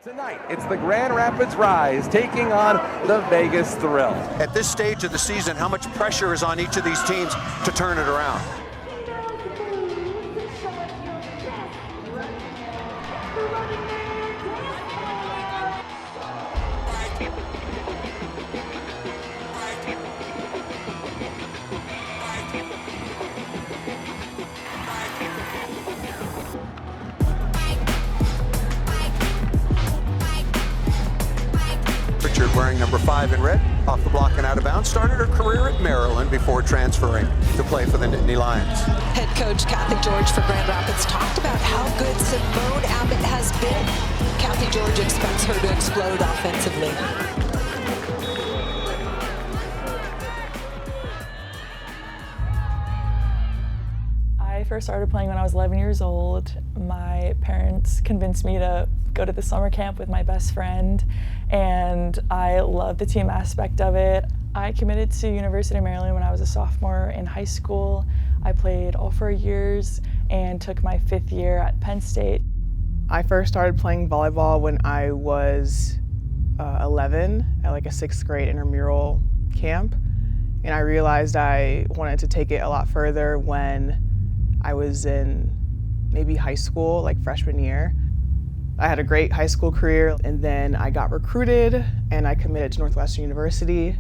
Tonight, it's the Grand Rapids Rise taking on the Vegas Thrill. At this stage of the season, how much pressure is on each of these teams to turn it around? Wearing number 5 in red, off the block and out of bounds, started her career at Maryland before transferring to play for the Nittany Lions. Head coach Kathy George for Grand Rapids talked about how good Simone Abbott has been. Kathy George expects her to explode offensively. I first started playing when I was 11 years old. My parents convinced me to go to the summer camp with my best friend, and I love the team aspect of it. I committed to University of Maryland when I was a sophomore in high school. I played all 4 years and took my 5th year at Penn State. I first started playing volleyball when I was 11 at like a 6th grade intramural camp, and I realized I wanted to take it a lot further when I was in maybe high school, like freshman year. I had a great high school career, and then I got recruited and I committed to Northwestern University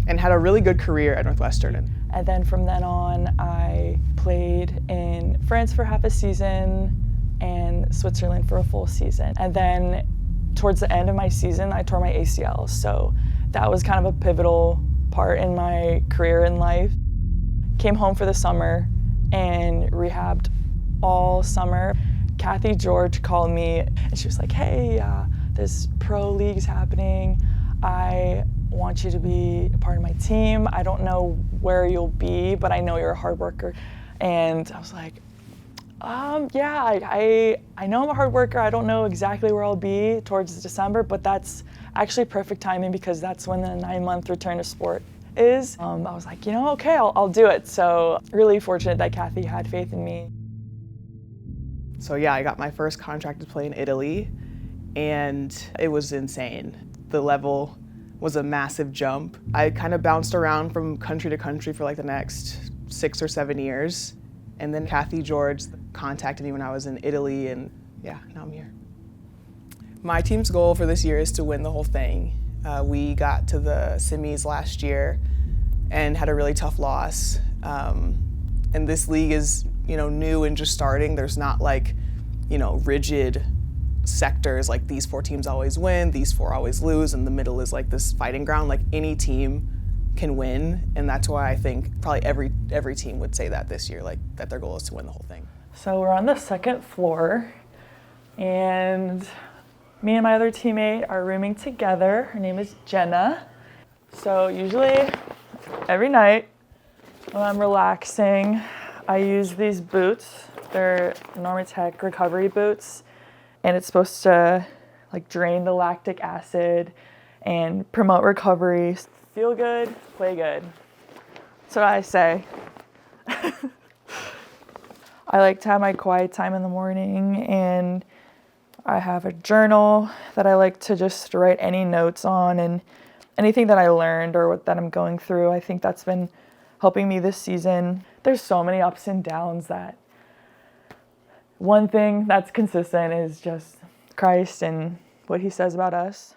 and had a really good career at Northwestern. And then from then on, I played in France for half a season and Switzerland for a full season. And then towards the end of my season, I tore my ACL. So that was kind of a pivotal part in my career in life. Came home for the summer and rehabbed all summer. Kathy George called me and she was like, hey, this pro league's happening. I want you to be a part of my team. I don't know where you'll be, but I know you're a hard worker. And I was like, yeah, I know I'm a hard worker. I don't know exactly where I'll be towards December, but that's actually perfect timing because that's when the 9-month return to sport is. I was like, okay, I'll do it. So really fortunate that Kathy had faith in me. So yeah, I got my first contract to play in Italy, and it was insane. The level was a massive jump. I kind of bounced around from country to country for like the next 6 or 7 years. And then Kathy George contacted me when I was in Italy, and yeah, now I'm here. My team's goal for this year is to win the whole thing. We got to the semis last year and had a really tough loss. And this league is new and just starting. There's not like, rigid sectors like these 4 teams always win, these 4 always lose, and the middle is like this fighting ground. Like any team can win, and that's why I think probably every team would say that this year, like that their goal is to win the whole thing. So we're on the 2nd floor, and me and my other teammate are rooming together. Her name is Jenna. So usually every night when I'm relaxing, I use these boots. They're Normatec recovery boots, and it's supposed to like drain the lactic acid and promote recovery. Feel good, play good. That's what I say. I like to have my quiet time in the morning, and I have a journal that I like to just write any notes on and anything that I learned or that I'm going through. I think that's been helping me this season. There's so many ups and downs that one thing that's consistent is just Christ and what he says about us.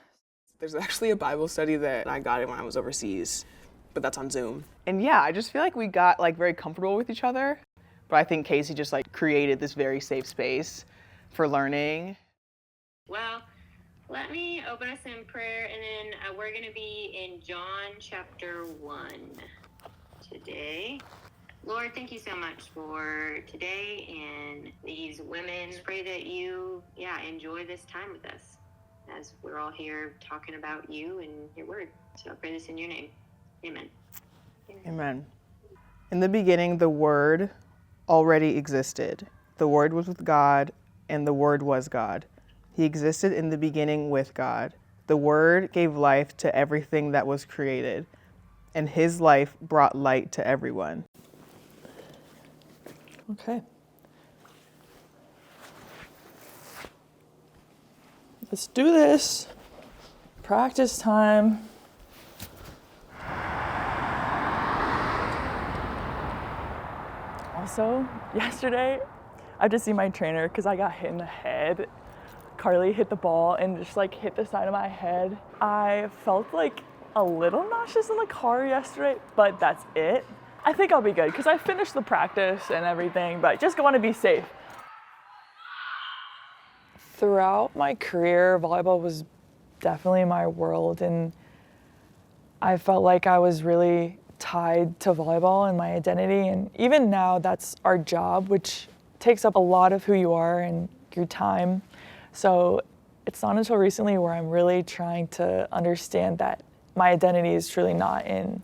There's actually a Bible study that I got in when I was overseas, but that's on Zoom. And yeah, I just feel like we got like very comfortable with each other. But I think Casey just like created this very safe space for learning. Well, let me open us in prayer, and then we're going to be in John chapter 1 today. Lord, thank you so much for today and these women. Pray that you, enjoy this time with us as we're all here talking about you and your word. So I pray this in your name. Amen. Amen. In the beginning, the Word already existed. The Word was with God, and the Word was God. He existed in the beginning with God. The Word gave life to everything that was created, and his life brought light to everyone. Okay. Let's do this. Practice time. Also, yesterday, I had to see my trainer because I got hit in the head. Carly hit the ball and just like hit the side of my head. I felt like a little nauseous in the car yesterday, but that's it. I think I'll be good because I finished the practice and everything, but just want to be safe. Throughout my career, volleyball was definitely my world, and I felt like I was really tied to volleyball and my identity. And even now, that's our job, which takes up a lot of who you are and your time. So it's not until recently where I'm really trying to understand that my identity is truly not in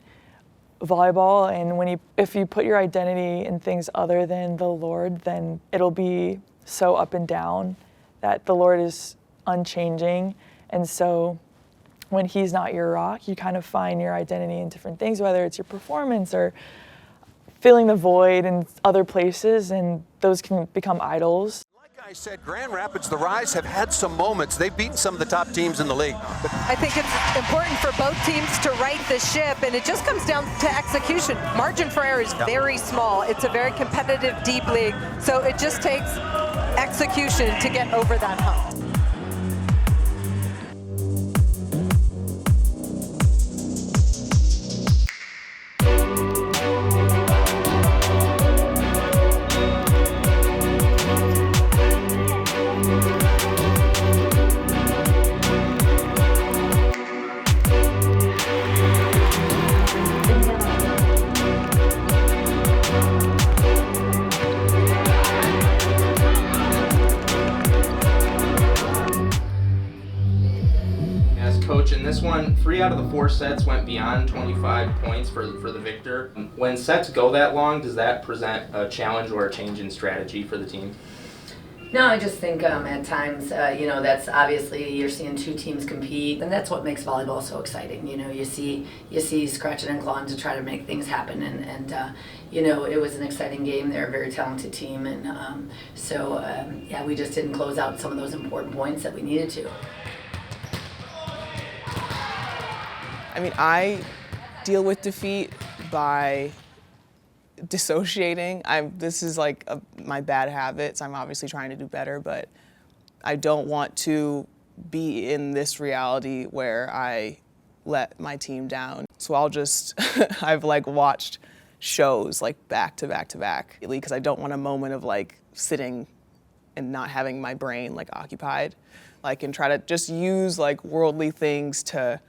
volleyball. And if you put your identity in things other than the Lord, then it'll be so up and down, that the Lord is unchanging. And so when he's not your rock, you kind of find your identity in different things, whether it's your performance or filling the void in other places, and those can become idols. Like I said, Grand Rapids, the Rise have had some moments. They've beaten some of the top teams in the league. I think it's important for both teams to right the ship, and it just comes down to execution. Margin for error is very small. It's a very competitive, deep league, so it just takes execution to get over that hump. In this one, 3 out of the 4 sets went beyond 25 points for the victor. When sets go that long, does that present a challenge or a change in strategy for the team? No, I just think at times, that's obviously you're seeing 2 teams compete, and that's what makes volleyball so exciting. You see scratching and clawing to try to make things happen, and it was an exciting game. They're a very talented team, and we just didn't close out some of those important points that we needed to. I mean, I deal with defeat by dissociating. This is like my bad habits. I'm obviously trying to do better, but I don't want to be in this reality where I let my team down. So I've watched shows back to back to back, because I don't want a moment of sitting and not having my brain occupied, and try to just use worldly things to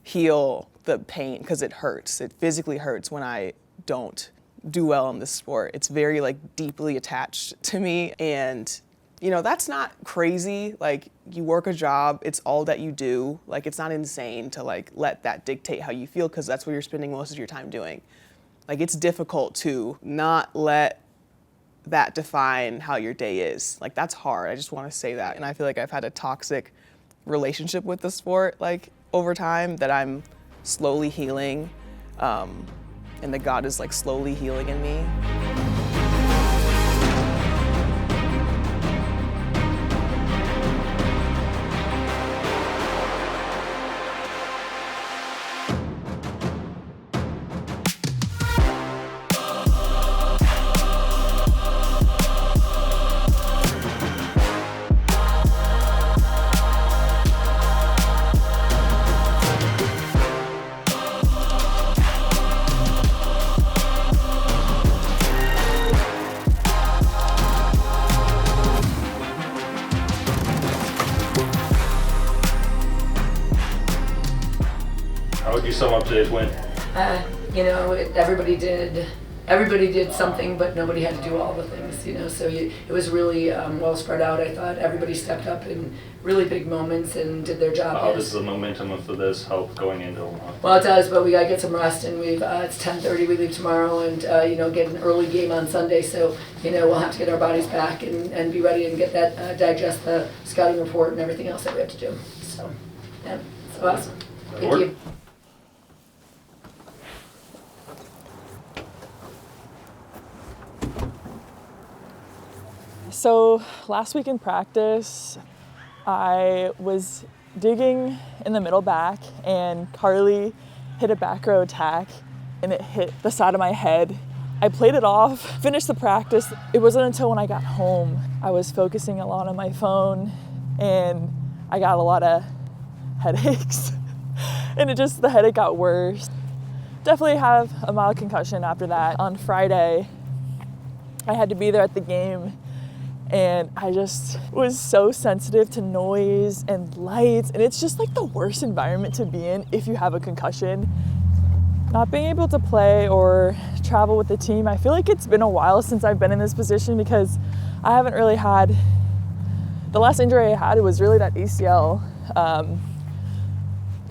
heal the pain, because it hurts. It physically hurts when I don't do well in this sport. It's very deeply attached to me, and that's not crazy. You work a job, it's all that you do. It's not insane to let that dictate how you feel, because that's what you're spending most of your time doing. It's difficult to not let that define how your day is. That's hard. I just want to say that. And I feel like I've had a toxic relationship with the sport over time that I'm slowly healing, and that God is slowly healing in me. How would you sum up today's win? Everybody did something, but nobody had to do all the things, so it was really well spread out. I thought everybody stepped up in really big moments and did their job. How does the momentum of this help going into Omaha? Well, it does, but we got to get some rest, and it's 10:30, we leave tomorrow, and get an early game on Sunday, so we'll have to get our bodies back and be ready and get that, digest the scouting report and everything else that we have to do. So, yeah, so awesome. Thank you. So last week in practice, I was digging in the middle back and Carly hit a back row attack and it hit the side of my head. I played it off, finished the practice. It wasn't until when I got home, I was focusing a lot on my phone and I got a lot of headaches and the headache got worse. Definitely have a mild concussion after that. On Friday, I had to be there at the game and I just was so sensitive to noise and lights, and it's just like the worst environment to be in if you have a concussion. Not being able to play or travel with the team, I feel like it's been a while since I've been in this position because I haven't really had, the last injury I had was really that ACL.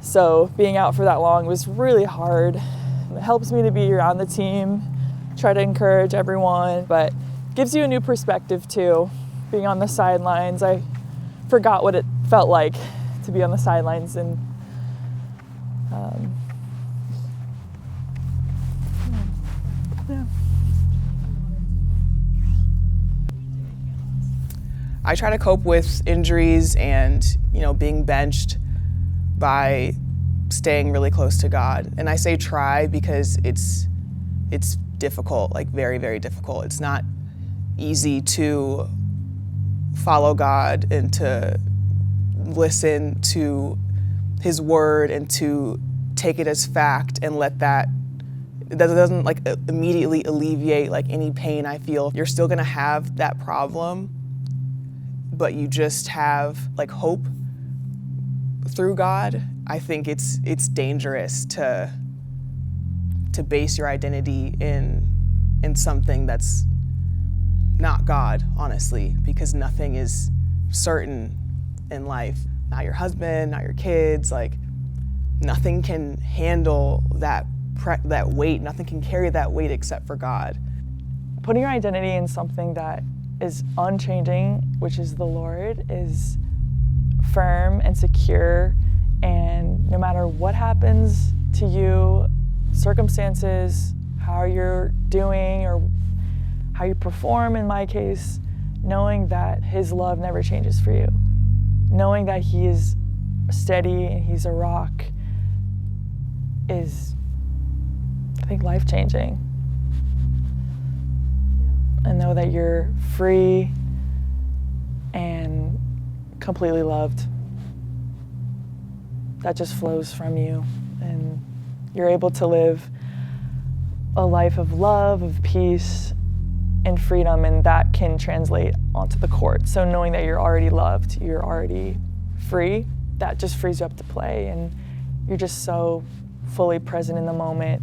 So being out for that long was really hard. It helps me to be around the team, try to encourage everyone, but gives you a new perspective too. Being on the sidelines, I forgot what it felt like to be on the sidelines, and yeah. I try to cope with injuries and, being benched by staying really close to God. And I say try because it's difficult, like very, very difficult. It's not easy to follow God and to listen to His word and to take it as fact and let that doesn't like immediately alleviate like any pain I feel. You're still gonna have that problem, but you just have like hope through God. I think it's dangerous to base your identity in something that's not God, honestly, because nothing is certain in life. Not your husband, not your kids, like nothing can handle that weight, nothing can carry that weight except for God. Putting your identity in something that is unchanging, which is the Lord, is firm and secure, and no matter what happens to you, circumstances, how you're doing or how you perform in my case, knowing that His love never changes for you, knowing that He is steady and He's a rock is, I think, life-changing. And know that you're free and completely loved. That just flows from you, and you're able to live a life of love, of peace, and freedom, and that can translate onto the court. So knowing that you're already loved, you're already free, that just frees you up to play, and you're just so fully present in the moment